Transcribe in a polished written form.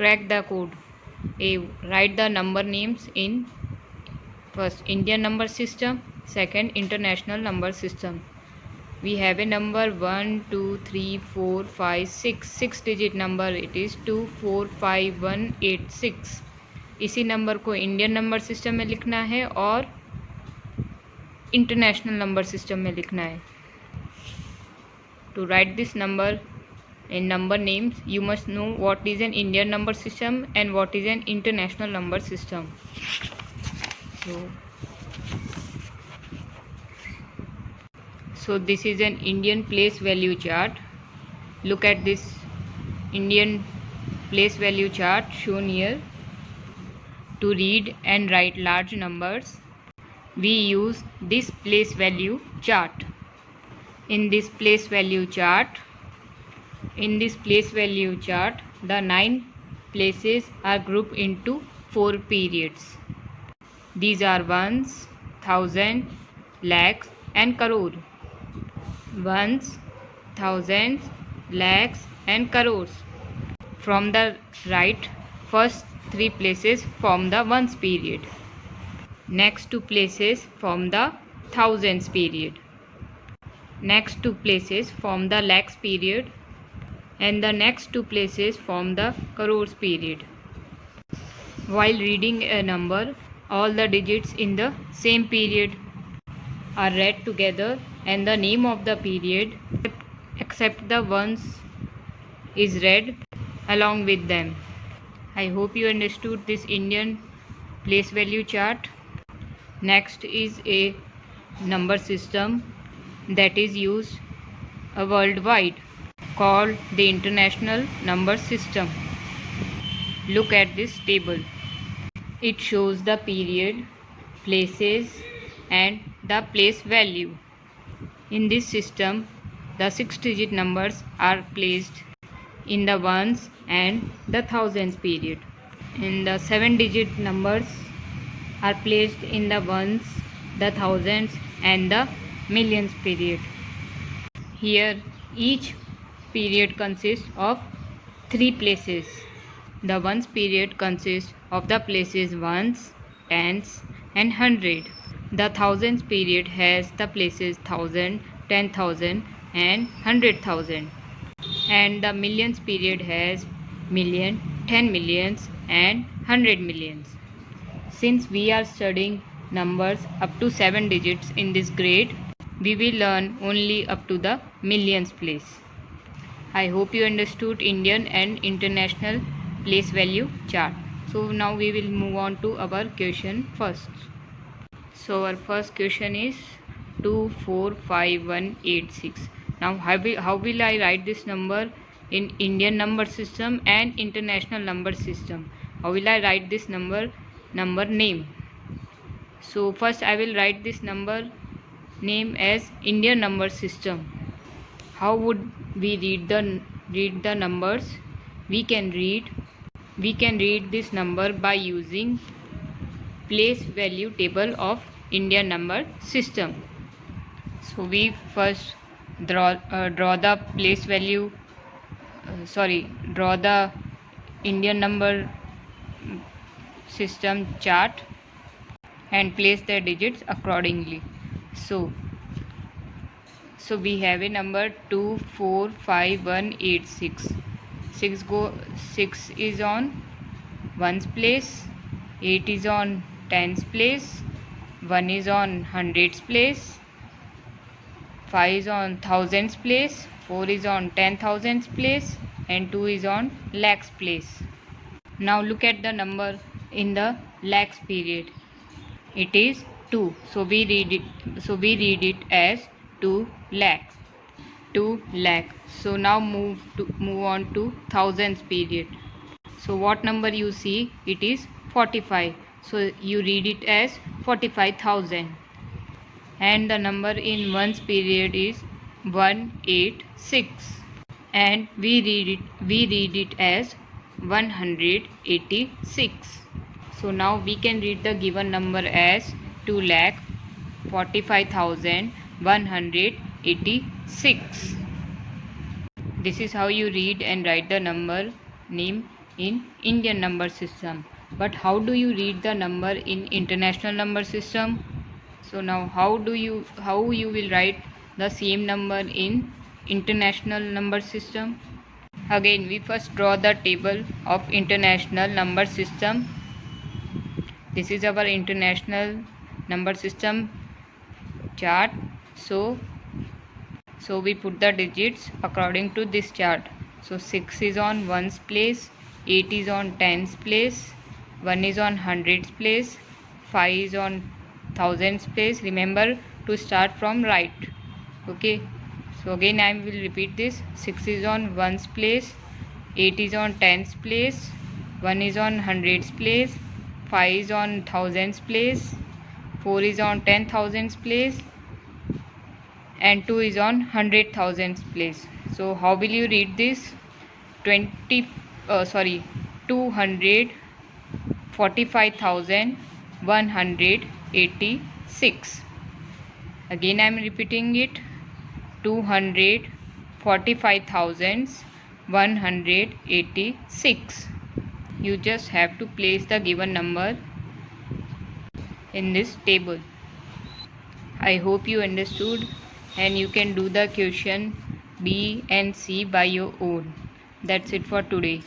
crack the code. A. Write the number names in first Indian number system, second international number system. We have a number 1 2 3 4 5 6, 6 digit number. It is 245186. इसी number को Indian number system में लिखना है और international number system में लिखना है. To write this number in number names, you must know what is an Indian number system and what is an international number system. So this is an Indian place value chart. Look at this Indian place value chart shown here. To read and write large numbers, we use this place value chart. In this place value chart, the 9 places are grouped into 4 periods. These are ones, thousand, lakhs and crore. Ones, thousands, lakhs and crores. From the right, first 3 places form the ones period. Next 2 places form the thousands period. Next 2 places form the lakhs period, and the next 2 places form the crores period. While reading a number, all the digits in the same period are read together and the name of the period except the ones is read along with them. I hope you understood this Indian place value chart. Next is a number system that is used worldwide called the International Number System. Look at this table. It shows the period, places and the place value. In this system, the 6-digit numbers are placed in the ones and the thousands period. And the 7-digit numbers are placed in the ones, the thousands and the millions period. Here each period consists of 3 places. The ones period consists of the places ones, tens and hundred. The thousands period has the places 1000, 10,000 and 100,000. And the millions period has million, 10 millions and 100 millions. Since we are studying numbers up to 7 digits in this grade, we will learn only up to the millions place. I hope you understood Indian and international place value chart. So now we will move on to our question first. So our first question is 245186. Now how will I write this number in Indian number system and international number system? How will I write this number name? So first I will write this number name as Indian number system. How would we read the numbers? We can read this number by using place value table of Indian number system. So we first draw the place value draw the Indian number system chart and place the digits accordingly. So we have a number 245186. 6 is on ones place, 8 is on tens place, 1 is on hundreds place, 5 is on thousands place, 4 is on 10,000s place and 2 is on lakhs place. Now look at the number in the lakhs period. It is 2. So we read it as 2 lakhs. 2 lakh. So now move on to thousands period. So what number you see? It is 45. So you read it as 45,000. And the number in ones period is 186. And we read it as 186. So now we can read the given number as 2,45,186. This is how you read and write the number name in Indian number system. But how do you read the number in international number system? So now how you will write the same number in international number system? Again, we first draw the table of international number system. This is our international number system chart. So we put the digits according to this chart. So 6 is on ones place, 8 is on tens place, 1 is on hundreds place, 5 is on thousands place. Remember to start from right. Okay. So again I will repeat this. 6 is on ones place, 8 is on tens place, 1 is on hundreds place, 5 is on thousands place, 4 is on 10,000s place, and 2 is on 100,000s place. So how will you read this? 245,186. Again I am repeating it. 245,186. You just have to place the given number in this table. I hope you understood, and you can do the question B and C by your own. That's it for today.